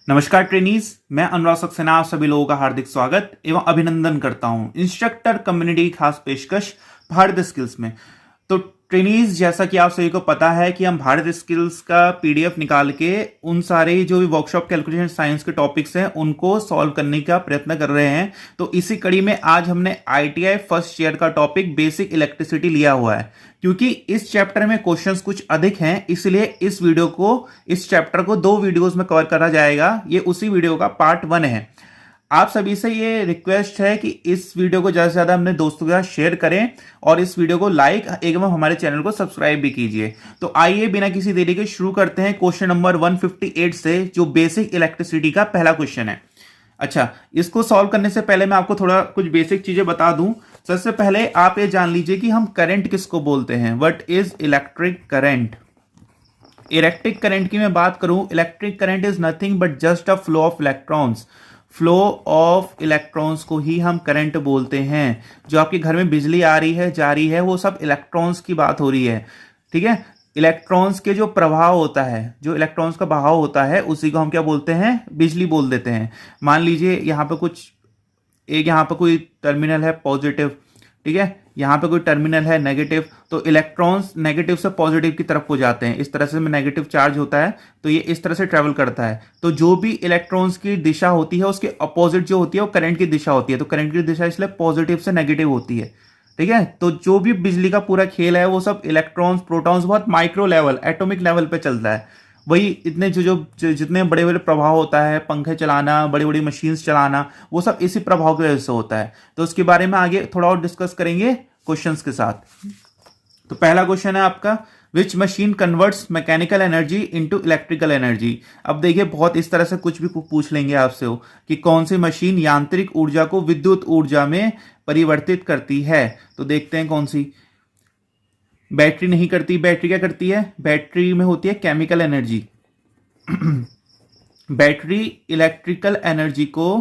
नमस्कार ट्रेनीज, मैं अनुराग सक्सेना आप सभी लोगों का हार्दिक स्वागत एवं अभिनंदन करता हूं इंस्ट्रक्टर कम्युनिटी खास पेशकश भारत स्किल्स में। तो ट्रेनीज, जैसा कि आप सभी को पता है कि हम भारत स्किल्स का पीडीएफ निकाल के उन सारे जो भी वर्कशॉप कैलकुलेशन साइंस के टॉपिक्स हैं उनको सॉल्व करने का प्रयत्न कर रहे हैं। तो इसी कड़ी में आज हमने आईटीआई फर्स्ट ईयर का टॉपिक बेसिक इलेक्ट्रिसिटी लिया हुआ है। क्योंकि इस चैप्टर में क्वेश्चंस कुछ अधिक हैं, इसलिए इस चैप्टर को 2 वीडियोस में कवर करा जाएगा। ये उसी वीडियो का पार्ट 1 है। आप सभी से ये रिक्वेस्ट है कि इस वीडियो को ज्यादा से ज्यादा अपने दोस्तों के साथ शेयर करें और इस वीडियो को लाइक एवं हमारे चैनल को सब्सक्राइब भी कीजिए। तो आइए बिना किसी देरी के शुरू करते हैं क्वेश्चन नंबर 158 से, जो बेसिक इलेक्ट्रिसिटी का पहला क्वेश्चन है। अच्छा, इसको सॉल्व करने से पहले मैं आपको थोड़ा कुछ बेसिक चीजें बता दूं। सबसे पहले आप ये जान लीजिए कि हम करंट किसको बोलते हैं। What is electric current? Electric current की मैं बात करूं, electric current is nothing but just a flow of electrons. Flow of electrons को ही हम करंट बोलते हैं। जो आपके घर में बिजली आ रही है, जा रही है, वो सब इलेक्ट्रॉन्स की बात हो रही है। ठीक है, इलेक्ट्रॉन्स के जो प्रभाव होता है, जो इलेक्ट्रॉन्स का बहाव होता है, उसी को हम क्या बोलते हैं? बिजली बोल देते हैं। मान लीजिए यहाँ पे कोई टर्मिनल है पॉजिटिव, ठीक है, यहाँ पे कोई टर्मिनल है नेगेटिव, तो इलेक्ट्रॉन्स नेगेटिव से पॉजिटिव की तरफ को जाते हैं। इस तरह से में नेगेटिव चार्ज होता है, तो ये इस तरह से ट्रेवल करता है। तो जो भी इलेक्ट्रॉन्स की दिशा होती है, उसके अपोजिट जो होती है वो करंट की दिशा होती है। तो करंट की दिशा इसलिए पॉजिटिव से नेगेटिव होती है। ठीक है, तो जो भी बिजली का पूरा खेल है वो सब इलेक्ट्रॉन्स, प्रोटॉन्स, बहुत माइक्रो लेवल, एटॉमिक लेवल पे चलता है। वही इतने जितने बड़े बड़े प्रभाव होता है, पंखे चलाना, बड़ी बड़ी मशीन्स चलाना, वो सब इसी प्रभाव की वजह से होता है। तो उसके बारे में आगे थोड़ा और डिस्कस करेंगे क्वेश्चंस के साथ। तो पहला क्वेश्चन है आपका, विच machine converts mechanical energy into electrical energy. अब देखिए, बहुत इस तरह से कुछ भी पूछ लेंगे आपसे हो कि कौन सी मशीन यांत्रिक ऊर्जा को विद्युत ऊर्जा में परिवर्तित करती है। तो देखते हैं कौन सी। बैटरी नहीं करती। बैटरी क्या करती है? बैटरी में होती है chemical energy. Battery electrical energy को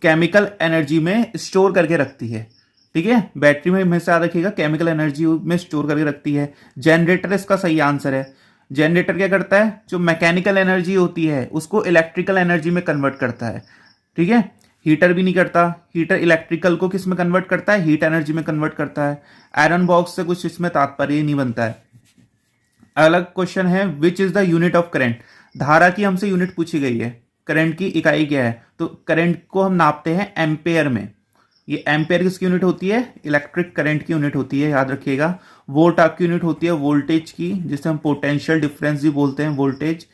केमिकल एनर्जी में स्टोर करके रखती है। ठीक है, बैटरी में हमेशा याद रखिएगा, केमिकल एनर्जी में स्टोर करके रखती है। जनरेटर इसका सही आंसर है। जनरेटर क्या करता है? जो मैकेनिकल एनर्जी होती है उसको इलेक्ट्रिकल एनर्जी में कन्वर्ट करता है। ठीक है, हीटर भी नहीं करता। हीटर इलेक्ट्रिकल को किस में कन्वर्ट करता है? हीट एनर्जी में कन्वर्ट करता है। आयरन बॉक्स से कुछ इसमें तात्पर्य नहीं बनता है। अलग क्वेश्चन है, which is the unit of current. धारा की हमसे यूनिट पूछी गई है, करंट की इकाई क्या है? तो करंट को हम नापते हैं एम्पेयर में। ये एम्पेयर किसकी यूनिट होती है? इलेक्ट्रिक करंट की यूनिट होती है, याद रखिएगा। वोल्ट आपकी यूनिट होती है वोल्टेज की, जिसे हम पोटेंशियल डिफरेंस भी बोलते हैं। वोल्टेज,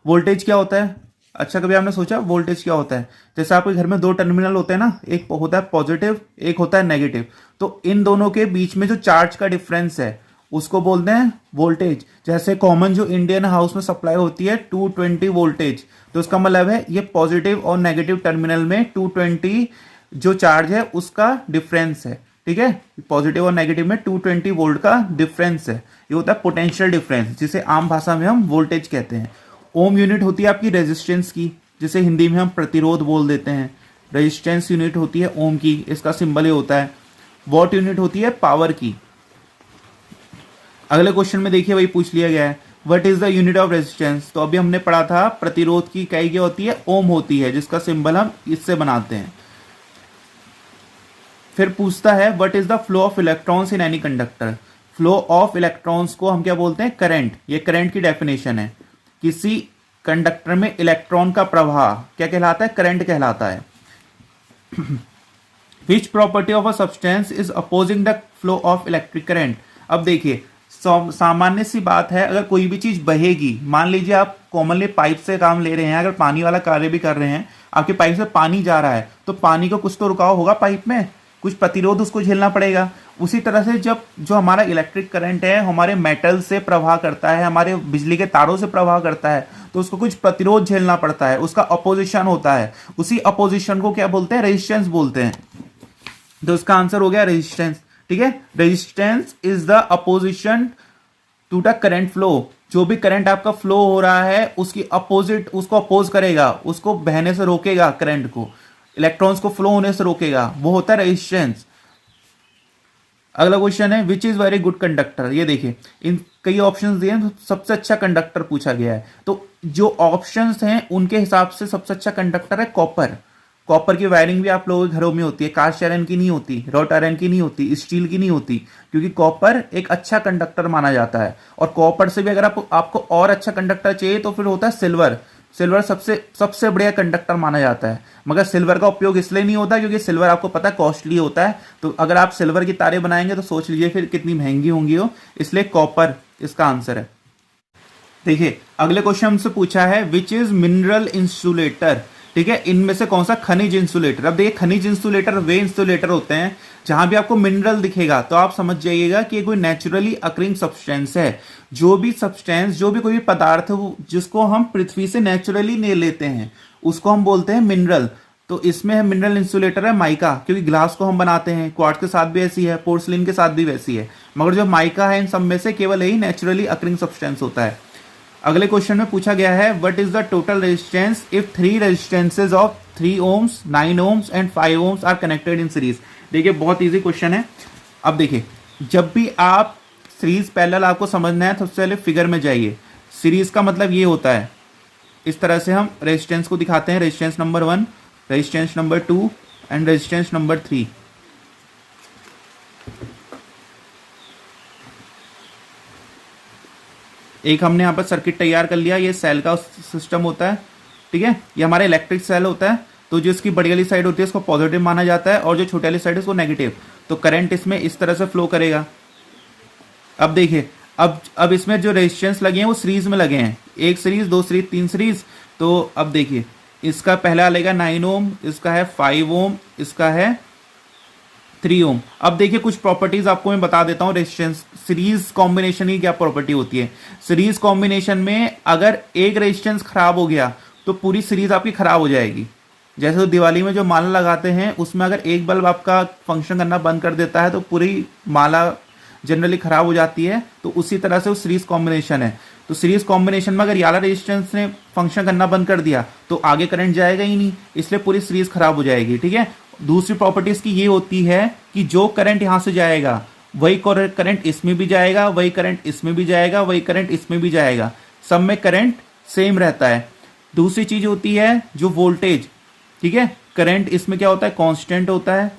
वोल्टेज क्या होता है? अच्छा, कभी आपने सोचा वोल्टेज क्या होता है? जैसे आपके घर में 2 टर्मिनल होते हैं ना, एक होता है पॉजिटिव, एक होता है नेगेटिव। तो इन दोनों के बीच में जो चार्ज का डिफरेंस है उसको बोलते हैं वोल्टेज। जैसे कॉमन जो इंडियन हाउस में सप्लाई होती है 220 वोल्टेज, तो उसका मतलब है ये पॉजिटिव और नेगेटिव टर्मिनल में 220 जो चार्ज है उसका डिफरेंस है। ठीक है, पॉजिटिव और नेगेटिव में 220 वोल्ट का डिफरेंस है। ये होता है पोटेंशियल डिफरेंस, जिसे आम भाषा में हम वोल्टेज कहते हैं। ओम यूनिट होती है आपकी रेजिस्टेंस की, जिसे हिंदी में हम प्रतिरोध बोल देते हैं। रेजिस्टेंस यूनिट होती है ओम की, इसका सिंबल ये होता है। वॉट यूनिट होती है पावर की। अगले क्वेश्चन में देखिए वही पूछ लिया गया है, what is the unit of resistance. तो अभी हमने पढ़ा था प्रतिरोध की इकाई क्या होती है? ओम होती है, जिसका सिंबल हम इससे बनाते हैं। फिर पूछता है, what is the flow of electrons in any conductor. Flow of electrons को हम क्या बोलते हैं? करंट। ये करंट की डेफिनेशन है। किसी कंडक्टर में इलेक्ट्रॉन का प्रवाह क्या कहलाता है? करंट कहलाता है। Which property of a substance is opposing the flow of electric current. अब देखिए, सामान्य सी बात है, अगर कोई भी चीज बहेगी, मान लीजिए आप कॉमनली पाइप से काम ले रहे हैं, अगर पानी वाला कार्य भी कर रहे हैं, आपके पाइप से पानी जा रहा है, तो पानी को कुछ तो रुकाव होगा पाइप में, कुछ प्रतिरोध उसको झेलना पड़ेगा। उसी तरह से जब जो हमारा इलेक्ट्रिक करंट है हमारे मेटल से प्रवाह करता है, हमारे बिजली के तारों से प्रवाह करता है, तो उसको कुछ प्रतिरोध झेलना पड़ता है, उसका अपोजिशन होता है। उसी अपोजिशन को क्या बोलते हैं? रेजिस्टेंस बोलते हैं। तो उसका आंसर हो गया रेजिस्टेंस। ठीक है, resistance is the opposition to the current flow. जो भी करंट आपका फ्लो हो रहा है उसकी अपोजिट, उसको अपोज करेगा, उसको बहने से रोकेगा, करंट को, इलेक्ट्रॉन्स को फ्लो होने से रोकेगा, वो होता है रेजिस्टेंस। अगला क्वेश्चन है which is very good conductor. ये देखिए इन कई ऑप्शंस दिए हैं, तो सबसे अच्छा कंडक्टर पूछा गया है। तो जो ऑप्शंस हैं उनके हिसाब से सबसे अच्छा कंडक्टर है कॉपर। कॉपर की वायरिंग भी आप लोगों के घरों में होती है, कास्ट आयरन की नहीं होती, रॉट आयरन की नहीं होती, स्टील की नहीं होती, क्योंकि कॉपर एक अच्छा कंडक्टर माना जाता है। और कॉपर से भी अगर आपको और अच्छा कंडक्टर चाहिए तो फिर होता है सिल्वर। सिल्वर सबसे सबसे बढ़िया कंडक्टर माना जाता है, मगर सिल्वर का उपयोग इसलिए नहीं होता क्योंकि सिल्वर आपको पता है कॉस्टली होता है। तो अगर आप सिल्वर की तारें बनाएंगे तो सोच लीजिए फिर कितनी महंगी होंगी वो, इसलिए कॉपर इसका आंसर है। देखिए अगले क्वेश्चन हमसे पूछा है विच इज मिनरल इंसुलेटर। ठीक है, इनमें से कौन सा खनिज इंसुलेटर। अब देखिए खनिज इंसुलेटर वे इंसुलेटर होते हैं जहां भी आपको मिनरल दिखेगा तो आप समझ जाइएगा कि ये कोई नेचुरली अकरिंग सब्सटेंस है। जो भी सब्सटेंस, जो भी कोई भी पदार्थ जिसको हम पृथ्वी से नेचुरली ले लेते हैं उसको हम बोलते हैं मिनरल। तो इसमें है मिनरल इंसुलेटर है माइका, क्योंकि ग्लास को हम बनाते हैं, क्वार्ट्ज के साथ भी ऐसी है, पोर्सलिन के साथ भी वैसी है, मगर जो माइका है इन सब में से केवल यही नेचुरली अकरिंग सब्सटेंस होता है। अगले क्वेश्चन में पूछा गया है what is the total resistance if 3 resistances of 3 ohms, 9 ohms and 5 ohms are connected in series. देखिए बहुत इजी क्वेश्चन है। अब देखिए जब भी आप सीरीज पैरेलल आपको समझना है तो सबसे पहले फिगर में जाइए। सीरीज का मतलब ये होता है, इस तरह से हम रेजिस्टेंस को दिखाते हैं, resistance number 1, resistance number 2 and resistance number 3। एक हमने यहाँ पर सर्किट तैयार कर लिया, ये सेल का सिस्टम होता है। ठीक है, ये हमारा इलेक्ट्रिक सेल होता है। तो जो इसकी बड़ी वाली साइड होती है उसको पॉजिटिव माना जाता है और जो छोटी वाली साइड है उसको नेगेटिव। तो करंट इसमें इस तरह से फ्लो करेगा। अब देखिए अब इसमें जो रेजिस्टेंस लगे हैं वो सीरीज में लगे हैं, 1 सीरीज, 2 सीरीज, 3 सीरीज। तो अब देखिए इसका पहला लेगा 9 ओम, इसका है 5 ओम, इसका है 3 ओम। अब देखिए कुछ प्रॉपर्टीज आपको मैं बता देता हूं रेजिस्टेंस सीरीज कॉम्बिनेशन की क्या प्रॉपर्टी होती है। सीरीज कॉम्बिनेशन में अगर एक रेजिस्टेंस खराब हो गया तो पूरी सीरीज आपकी खराब हो जाएगी। जैसे तो दिवाली में जो माला लगाते हैं उसमें अगर एक बल्ब आपका फंक्शन करना बंद कर देता है तो पूरी माला जनरली खराब हो जाती है। तो उसी तरह से वो सीरीज कॉम्बिनेशन है। तो सीरीज कॉम्बिनेशन में अगर ये वाला रेजिस्टेंस ने फंक्शन करना बंद कर दिया तो आगे करंट जाएगा ही नहीं, इसलिए पूरी सीरीज खराब हो जाएगी। ठीक है, दूसरी प्रॉपर्टीज की ये होती है कि जो करंट यहां से जाएगा वही करंट इसमें भी जाएगा, वही करंट इसमें भी जाएगा, वही करंट इसमें भी जाएगा, सब में करंट सेम रहता है। दूसरी चीज होती है जो वोल्टेज। ठीक है, करंट इसमें क्या होता है, कांस्टेंट होता है,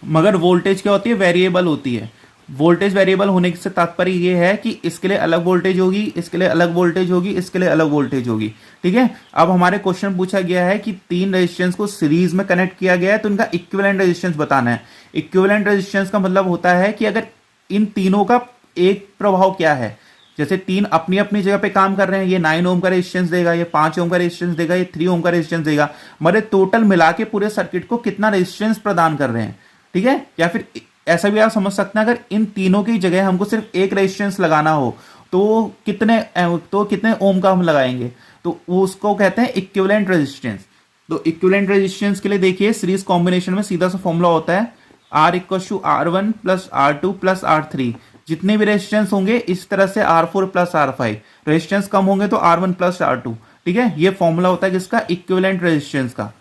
मगर वोल्टेज क्या होती है, वेरिएबल होती है। वोल्टेज वेरिएबल होने से तात्पर्य ये है कि इसके लिए अलग वोल्टेज होगी, इसके लिए अलग वोल्टेज होगी, इसके लिए अलग वोल्टेज होगी। ठीक है, अब हमारे क्वेश्चन पूछा गया है कि 3 रेजिस्टेंस को सीरीज में कनेक्ट किया गया है तो इनका इक्विवेलेंट रेजिस्टेंस बताना है। इक्विवेलेंट रेजिस्टेंस का मतलब होता है कि अगर इन तीनों का एक प्रभाव क्या है, जैसे 3 अपनी अपनी जगह पे काम कर रहे हैं, ये 9 ओम का रेजिस्टेंस देगा, ये 5 ओम का रेजिस्टेंस देगा, ये 3 ओम का रेजिस्टेंस देगा, मगर टोटल मिला के पूरे सर्किट को कितना रेजिस्टेंस प्रदान कर रहे हैं। ठीक है, या फिर ऐसा भी आप समझ सकते हैं अगर इन तीनों की जगह हमको सिर्फ एक रेजिस्टेंस लगाना हो तो कितने ओम का हम लगाएंगे, तो वो उसको कहते हैं इक्विवेलेंट रेजिस्टेंस। तो इक्विवेलेंट रेजिस्टेंस के लिए देखिए सीरीज कॉम्बिनेशन में सीधा सा फॉर्मूला होता है R=R1 + R2 + R3। जितने भी रेजिस्टेंस होंगे इस तरह से R4 + R5, रेजिस्टेंस कम होंगे तो R1 + R2। ठीक है, ये फॉर्मूला होता है जिसका इक्विवेलेंट रेजिस्टेंस का,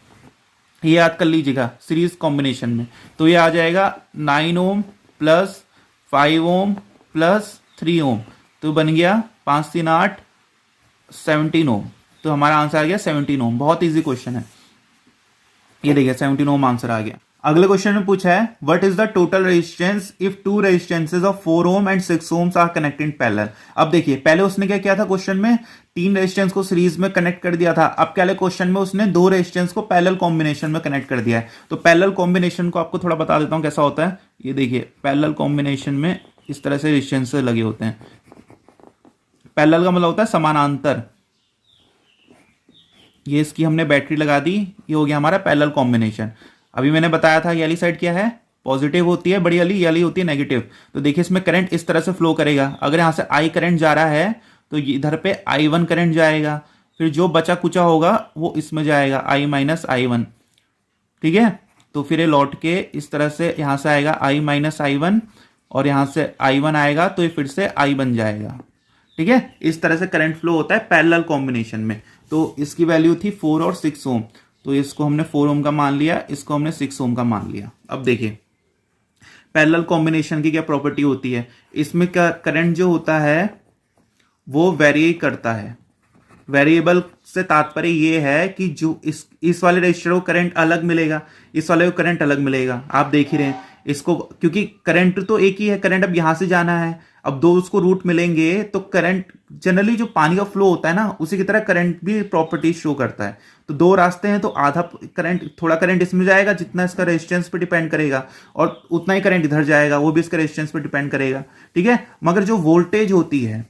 ये याद कर लीजिएगा सीरीज कॉम्बिनेशन में। तो ये आ जाएगा 9 ओम + 5 ओम + 3 ओम, तो बन गया 5 3 8 17 ओम। तो हमारा आंसर आ गया 17 ओम। बहुत इजी क्वेश्चन है, ये देखिए 17 ओम आंसर आ गया। अगले क्वेश्चन में पूछा है what is the total resistance if 2 resistances of 4 ohm and 6 ohms are connected parallel. अब देखिए पहले उसने क्या किया था, क्वेश्चन में 3 रेजिस्टेंस को सीरीज में कनेक्ट कर दिया था। अब क्या क्वेश्चन में उसने 2 रेजिस्टेंस को पैरेलल कॉम्बिनेशन में कनेक्ट कर दिया है। तो पैरेलल कॉम्बिनेशन को आपको थोड़ा बता देता हूं कैसा होता है। ये देखिए पैरेलल कॉम्बिनेशन में इस तरह से रेजिस्टेंस लगे होते हैं। पैरेलल का मतलब होता है समानांतर। ये इसकी हमने बैटरी लगा दी, ये हो गया हमारा पैरेलल कॉम्बिनेशन। अभी मैंने बताया था ये वाली साइड क्या है, पॉजिटिव होती है, बड़ी वाली ये वाली होती है नेगेटिव। तो देखिए इसमें करंट इस तरह से फ्लो करेगा। अगर यहां से I करंट जा रहा है तो इधर पे I1 करंट जाएगा, फिर जो बचा कुचा होगा वो इसमें जाएगा I- I1। ठीक है, तो फिर ये लौट के इस तरह से यहां से आएगा I- I1 और यहां से I1 आएगा तो ये फिर से I बन जाएगा। ठीक है, इस तरह से करंट फ्लो होता है पैरेलल कॉम्बिनेशन में। तो इसकी वैल्यू थी 4 और 6 ओम, तो इसको हमने 4 ओम का मान लिया, इसको हमने 6 ओम का मान लिया। अब देखिए पैरेलल कॉम्बिनेशन की क्या प्रॉपर्टी होती है, इसमें क्या करंट जो होता है वो वेरी करता है। वेरिएबल से तात्पर्य ये है कि जो इस वाले रजिस्टर को करंट अलग मिलेगा, इस वाले को करंट अलग मिलेगा। आप देख ही रहे हैं इसको, क्योंकि करंट तो एक ही है, करंट अब यहां से जाना है, अब दो उसको रूट मिलेंगे तो करंट जनरली जो पानी का फ्लो होता है ना उसी की तरह करंट भी प्रॉपर्टी शो करता है। तो दो रास्ते हैं तो आधा करंट, थोड़ा करंट इसमें जाएगा जितना इसका रेजिस्टेंस पे डिपेंड करेगा, और उतना ही करंट इधर जाएगा वो भी इसका रेजिस्टेंस पे डिपेंड करेगा, ठीक है। मगर जो वोल्टेज होती है,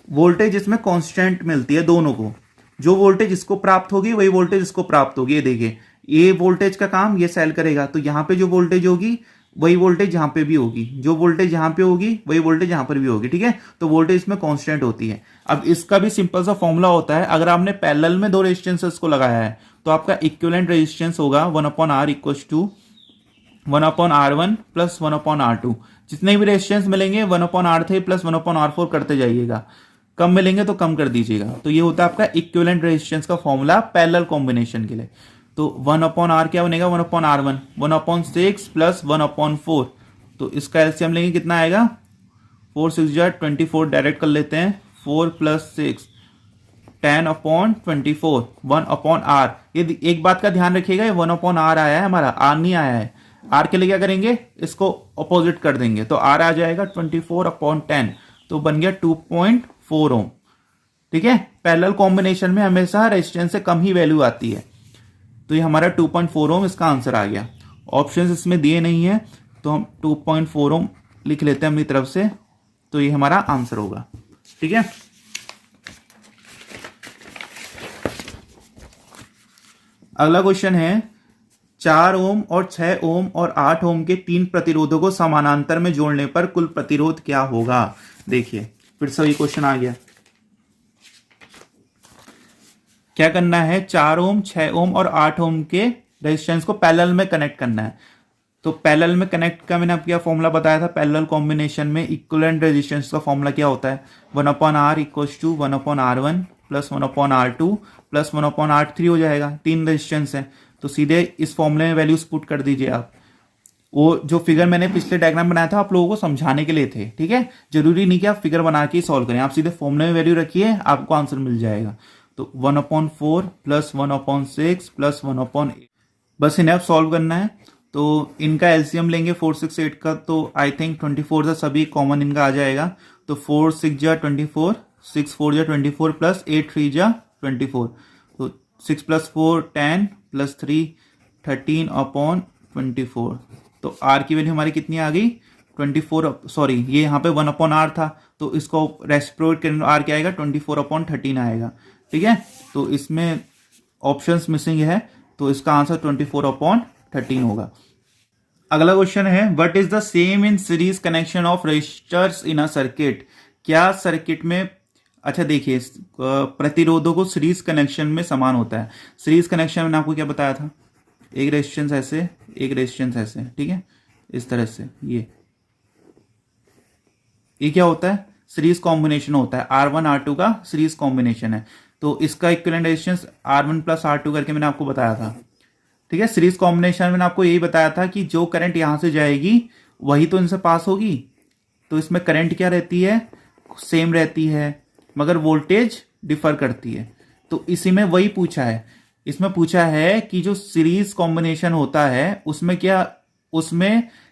वोल्टेज इसमें कांस्टेंट मिलती है दोनों को। जो वोल्टेज इसको प्राप्त होगी वही वोल्टेज इसको प्राप्त होगी। ये देखिए ये वोल्टेज का काम ये सेल करेगा, तो यहां पे जो वोल्टेज होगी वही वोल्टेज यहां पे भी होगी, जो वोल्टेज यहां पे होगी वही वोल्टेज यहां पर भी होगी, ठीक है। तो वोल्टेज इसमें कांस्टेंट होती है। अब इसका भी सिंपल सा फॉर्मूला होता है, अगर आपने पैरेलल में दो रेजिस्टेंसेस को लगाया है तो आपका इक्विवेलेंट रेजिस्टेंस होगा 1/R equals to 1/R1 plus 1/R2। जितने भी रेजिस्टेंस मिलेंगे 1/R3 प्लस 1/R4 करते जाइएगा, कम मिलेंगे तो कम कर दीजिएगा। तो ये होता है आपका इक्विवेलेंट रेजिस्टेंस का फॉर्मूला पैरेलल कॉम्बिनेशन के लिए। तो 1/R क्या बनेगा, 1/R1 1/6 प्लस 1/4। तो इसका एलसीएम लेंगे कितना आएगा, 4 6 जा 24, डायरेक्ट कर लेते हैं, 4 प्लस 6 10/24 1/R। ये एक बात का ध्यान रखिएगा, ये 1/R आया है हमारा, R नहीं आया है। R के लिए क्या करेंगे, इसको अपोजिट कर देंगे तो R आ जाएगा 24/10, तो बन गया 2.4 ओम, ठीक है। पैरेलल कॉम्बिनेशन में हमेशा रेजिस्टेंस से कम ही वैल्यू आती है, तो ये हमारा 2.4 ओम इसका आंसर आ गया। ऑप्शंस इसमें दिए नहीं है तो हम 2.4 ओम लिख लेते हैं अपनी तरफ से, तो ये हमारा आंसर होगा, ठीक है। अगला क्वेश्चन है 4 ओम और 6 ओम और 8 ओम के 3 प्रतिरोधों को समानांतर में जोड़ने पर कुल प्रतिरोध क्या होगा। देखिए फिर से ये क्वेश्चन आ गया, क्या करना है, 4 ओम 6 ओम और 8 ओम के रेजिस्टेंस को पैरेलल में कनेक्ट करना है। तो पैरेलल में कनेक्ट का मैंने आपको क्या फॉर्मूला बताया था, पैरेलल कॉम्बिनेशन में इक्विवेलेंट रेजिस्टेंस का फॉर्मूला क्या होता है, 1/R equals to 1/R1 plus 1/R2 plus 1/R3 हो जाएगा। 3 रेजिस्टेंस है तो सीधे इस फॉर्मूले में वैल्यूज पुट कर दीजिए आप। वो जो फिगर मैंने पिछले डायग्राम बनाया था आप लोगों को समझाने के लिए थे, ठीक है। जरूरी नहीं कि आप फिगर बना के सॉल्व करें, आप सीधे फॉर्मूले में वैल्यू रखिए आपको आंसर मिल जाएगा। तो 1/4 प्लस 1/6 प्लस 1/8, बस इन्हें आप सॉल्व करना है। तो इनका एलसीएम लेंगे 4 6 8 का, तो आई थिंक 24 से सभी कॉमन इनका आ जाएगा। तो 4 6 जा 24, 6 4 जा 24 प्लस 8 3 जा 24, तो 6 प्लस 4 10 प्लस 3 13/24। तो आर की वैल्यू हमारी कितनी आ गई, 24, सॉरी ये यहाँ पे 1/R था तो इसको रेसिप्रोकेट करेंगे, आर क्या आएगा 24/13 आएगा, ठीक है। तो इसमें ऑप्शंस मिसिंग है तो इसका आंसर 24/13 होगा। अगला क्वेश्चन है what is the same in series connection of resistors in a circuit. क्या सर्किट में, अच्छा देखिए प्रतिरोधों को सीरीज कनेक्शन में समान होता है। सीरीज कनेक्शन में आपको क्या बताया था, एक रेजिस्टेंस ऐसे एक रेजिस्टेंस ऐसे, ठीक है, इस तरह से। ये क्या होता है, सीरीज कॉम्बिनेशन होता है, R1 R2 का सीरीज कॉम्बिनेशन है। तो इसका equivalent resistance R1 plus R2 करके मैंने आपको बताया था, ठीक है। सीरीज कॉम्बिनेशन में मैंने आपको यही बताया था कि जो करंट यहां से जाएगी वही तो इनसे पास होगी। तो इसमें करंट क्या रहती है, सेम रहती है, मगर वोल्टेज डिफर करती है। तो इसी में वही पूछा है, इसमें पूछा है कि जो सीरीज कॉम्बिनेशन होता है उसमें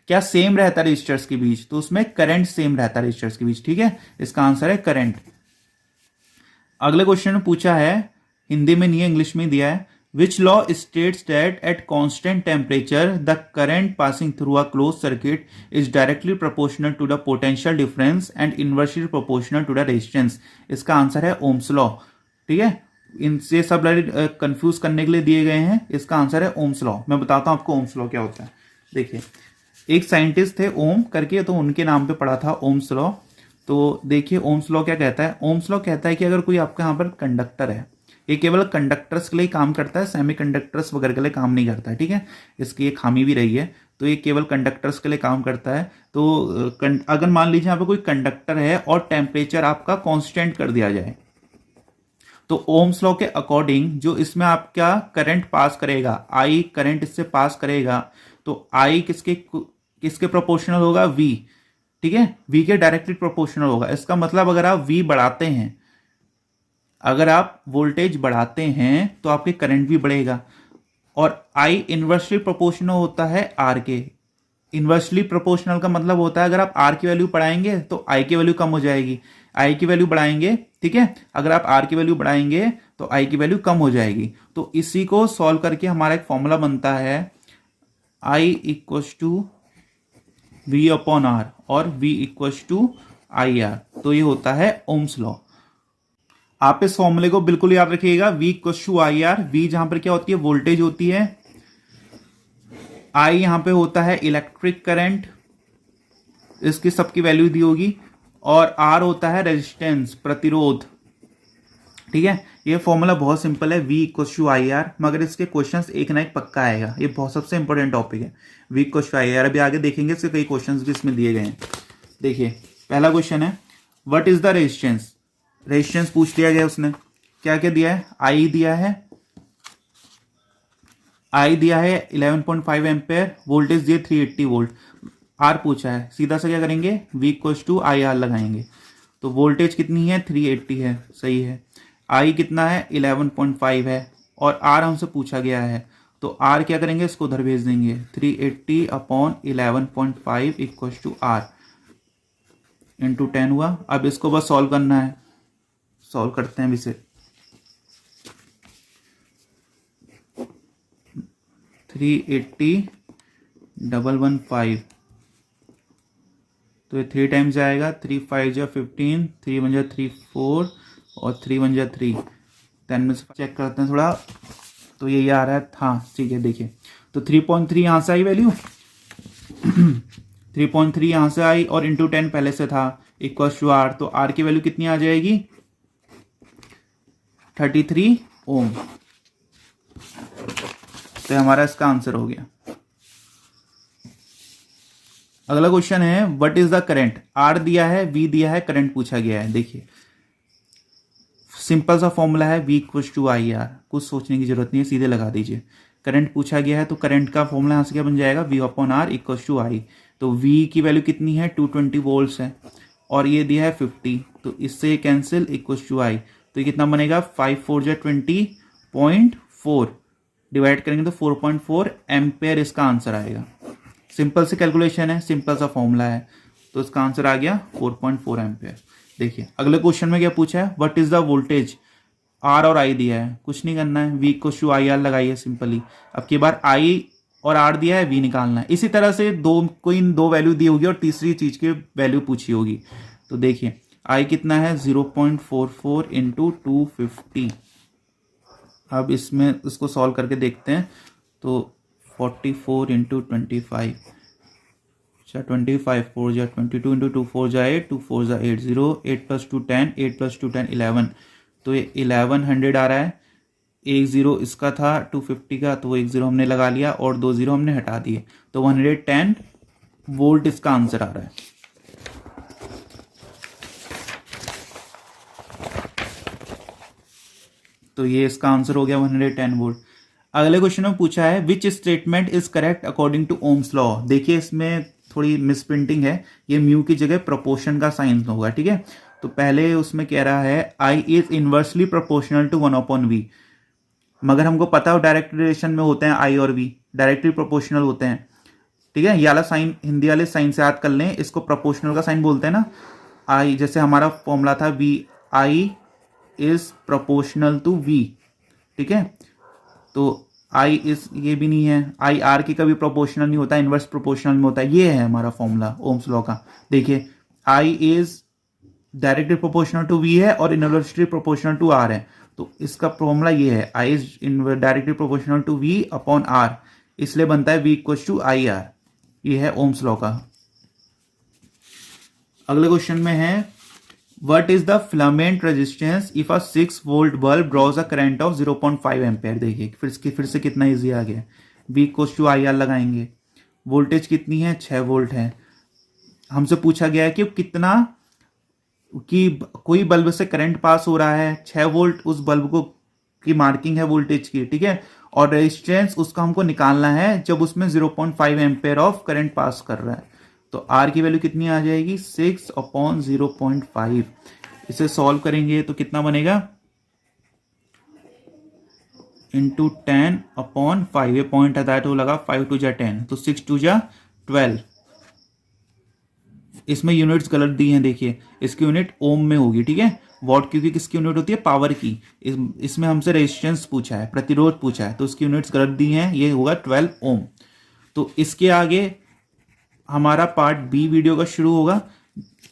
क्या सेम रहता है रजिस्टर्स के बीच, तो उसमें करंट सेम रहता है रजिस्टर्स के बीच, ठीक है। इसका आंसर है करंट। अगले क्वेश्चन में पूछा है, हिंदी में नहीं है इंग्लिश में दिया है, which law states that at constant temperature the current passing through a close circuit is directly proportional to the potential difference and inversely proportional to the resistance. इसका आंसर है ओम्स लॉ, ठीक है। इनसे सब confuse करने के लिए दिए गए हैं, इसका आंसर है ओम्स लॉ। मैं बताता हूं आपको ओम्स लॉ क्या होता है। देखिए एक साइंटिस्ट थे ओम करके, तो उनके नाम पे पढ़ा था ओम्स लॉ। तो देखिए ओम्स लॉ क्या कहता है, ओम्स लॉ कहता है कि अगर कोई आपके यहाँ पर कंडक्टर है, ये केवल कंडक्टर्स के लिए काम करता है, सेमीकंडक्टर्स वगैरह के लिए काम नहीं करता है, ठीक है। इसकी ये खामी भी रही है, तो ये केवल कंडक्टर्स के लिए काम करता है। तो अगर मान लीजिए यहाँ पे कोई कंडक्टर है और टेम्परेचर आपका कांस्टेंट कर दिया जाए, तो ओम्स लॉ के अकॉर्डिंग जो इसमें आपका करंट पास करेगा, आई करंट इससे पास करेगा, तो आई किसके किसके प्रोपोर्शनल होगा, V, ठीक है, V के डायरेक्टली प्रोपोर्शनल होगा। इसका मतलब अगर आप V बढ़ाते हैं, अगर आप वोल्टेज बढ़ाते हैं तो आपके करंट भी बढ़ेगा। और I इन्वर्सली प्रोपोर्शनल होता है R के। इन्वर्सली प्रोपोर्शनल का मतलब होता है अगर आप R की वैल्यू बढ़ाएंगे तो I की वैल्यू कम हो जाएगी, I की वैल्यू बढ़ाएंगे, ठीक है, अगर आप R की वैल्यू बढ़ाएंगे तो I की वैल्यू कम हो जाएगी। तो इसी को सॉल्व करके हमारा एक फॉर्मूला बनता है I equals to V upon R और V इक्वल्स टू IR। तो ये होता है ओम्स लॉ। आप इस फॉर्मूले को बिल्कुल याद रखिएगा, V equals to IR। V जहां पर क्या होती है, वोल्टेज होती है, I यहां पे होता है इलेक्ट्रिक करंट, इसकी सबकी वैल्यू दी होगी, और R होता है रेजिस्टेंस, प्रतिरोध, ठीक है। ये फॉर्मूला बहुत सिंपल है, V इक्वल्स टू IR, मगर इसके क्वेश्चंस एक ना एक पक्का आएगा, ये बहुत सबसे इंपॉर्टेंट टॉपिक है, V इक्वल्स टू IR। अभी आगे देखेंगे इसके कई क्वेश्चंस भी इसमें दिए गए हैं। देखिए पहला क्वेश्चन है, what is the resistance. Resistance पूछ लिया गया, उसने क्या क्या दिया है, I दिया है, I दिया है 11.5 एम्पेयर, वोल्टेज दिए 380 वोल्ट, R पूछा है, सीधा सा क्या करेंगे, V इक्वल्स टू IR लगाएंगे। तो वोल्टेज कितनी है, 380 है, सही है। I कितना है, 11.5 है, और R हमसे पूछा गया है, तो R क्या करेंगे, इसको उधर भेज देंगे, 380 upon 11.5 equals to R into 10 हुआ। अब इसको बस सॉल्व करना है, सॉल्व करते हैं इसे। 380,115, तो ये 3 टाइम्स आएगा, 3 5 जा 15, 3 1 जा 3 4 और 3 1 जा 3, 10 में से चेक करते हैं थोड़ा, तो ये आ रहा है, हाँ ठीक है। देखिए तो 3.3 यहाँ से आई वैल्यू 3.3 यहाँ से आई, और इंटू 10 पहले से था, इक्वल्स टू R, तो R की वैल्यू कितनी आ जाएगी, 33 ओम। तो हमारा इसका आंसर हो गया। अगला क्वेश्चन है, what is the current. R दिया है, V दिया है, करंट पूछा गया है। देखिए सिंपल सा फॉर्मूला है, V इक्वल्स टू IR, कुछ सोचने की जरूरत नहीं है, सीधे लगा दीजिए। करंट पूछा गया है तो करंट का फॉर्मूला यहाँ से क्या बन जाएगा, V upon R equals to I। तो V की वैल्यू कितनी है, 220 वोल्ट्स है, और ये दिया है 50, तो इससे कैंसिल, इक्वल्स टू I। तो ये कितना बनेगा, 5 4 जा 20.4, डिवाइड करेंगे तो 4.4 एम्पेयर इसका आंसर आएगा। सिंपल सी कैलकुलेशन है, सिंपल सा फॉर्मूला है, तो इसका आंसर आ गया 4.4 एम्पेयर। देखिए अगले क्वेश्चन में क्या पूछा है, what is the voltage. R और I दिया है, कुछ नहीं करना है, V इक्वल्स टू IR लगाइए सिंपली। अब की बार I और R दिया है, V निकालना है। इसी तरह से कोई दो वैल्यू दी होगी और तीसरी चीज की वैल्यू पूछी होगी। तो देखिए I कितना है, 0.44 इंटू 250। अब इसमें इसको सॉल्व करके देखते हैं, तो 44 इंटू 25, 25 4 जा 22 इंटू 2 4 जा 8, 2 4 जा 8, 0 8 प्लस 2 10, 8 प्लस 2 10 11, तो ये 1100 आ रहा है। एक जीरो इसका था 250 का, तो वो एक जीरो हमने लगा लिया और 2 जीरो हमने हटा दिए, तो 110 वोल्ट इसका आंसर आ रहा है। तो ये इसका आंसर हो गया 110 वोल्ट। अगले क्वेश्चन में पूछा है, which statement is correct according to Ohm's law. देखिए इसमें थोड़ी मिसप्रिंटिंग है, ये म्यू की जगह प्रोपोर्शन का साइन होगा, ठीक है। तो पहले उसमें कह रहा है I is inversely proportional to 1 upon V, मगर हमको पता है डायरेक्ट रिलेशन में होते हैं I और V, डायरेक्टली प्रोपोर्शनल होते हैं, ठीक है। ये वाला साइन, हिंदी वाले साइन से याद कर लें, इसको प्रोपोर्शनल का साइन बोलते हैं ना। I जैसे हमारा फॉर्मूला था V I is proportional to V, ठीक है। तो I इस, ये भी नहीं है, I R की कभी प्रोपोर्शनल नहीं होता, इनवर्स प्रोपोर्शनल में होता है। ये है हमारा फॉर्मूला ओम्स लॉ का। देखिए I is directly proportional to V है और इनवर्सली प्रोपोर्शनल टू R है, तो इसका फॉर्मूला ये है, I is directly proportional to V upon R, इसलिए बनता है V इक्वल्स टू IR। ये है ओम्स लॉ का। अगले क्वेश्चन में है, what is the filament resistance if a 6 volt bulb draws a current of 0.5 ampere. देखिए फिर से कितना इजी आ गया, V इक्वल्स टू IR लगाएंगे। वोल्टेज कितनी है, 6 वोल्ट है। हमसे पूछा गया है कि कितना, कि कोई बल्ब से करंट पास हो रहा है, 6 वोल्ट उस बल्ब को की मार्किंग है वोल्टेज की, ठीक है। और रेजिस्टेंस उसका हमको निकालना है जब उसमें 0.5 एम्पेयर ऑफ करंट पास कर रहा है। तो आर की वैल्यू कितनी आ जाएगी, 6/0.5। इसे सॉल्व करेंगे तो कितना बनेगा, इंटू 10/5, ये पॉइंट आता है तो लगा 5 2 जा 10, तो 6 2 जा 12। इसमें यूनिट्स गलत दी हैं, देखिए इसकी यूनिट ओम में होगी, ठीक है। वॉट क्योंकि किसकी यूनिट होती है, पावर की। इसमें हमसे रेजिस्टेंस पूछा है, प्रतिरोध पूछा है, तो उसकी यूनिट्स गलत दी हैं, ये होगा 12 ओम। तो इसके आगे हमारा पार्ट बी वीडियो का शुरू होगा।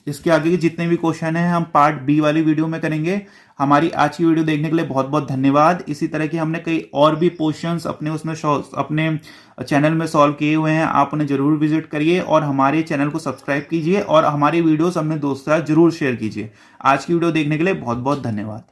इसके आगे के जितने भी क्वेश्चन हैं हम पार्ट बी वाली वीडियो में करेंगे। हमारी आज की वीडियो देखने के लिए बहुत बहुत धन्यवाद। इसी तरह की हमने कई और भी क्वेश्चंस अपने चैनल में सॉल्व किए हुए हैं, आप उन्हें जरूर विजिट करिए और हमारे चैनल को सब्सक्राइब कीजिए और हमारी वीडियोस अपने दोस्तों के साथ जरूर शेयर कीजिए। आज की वीडियो देखने के लिए बहुत बहुत धन्यवाद।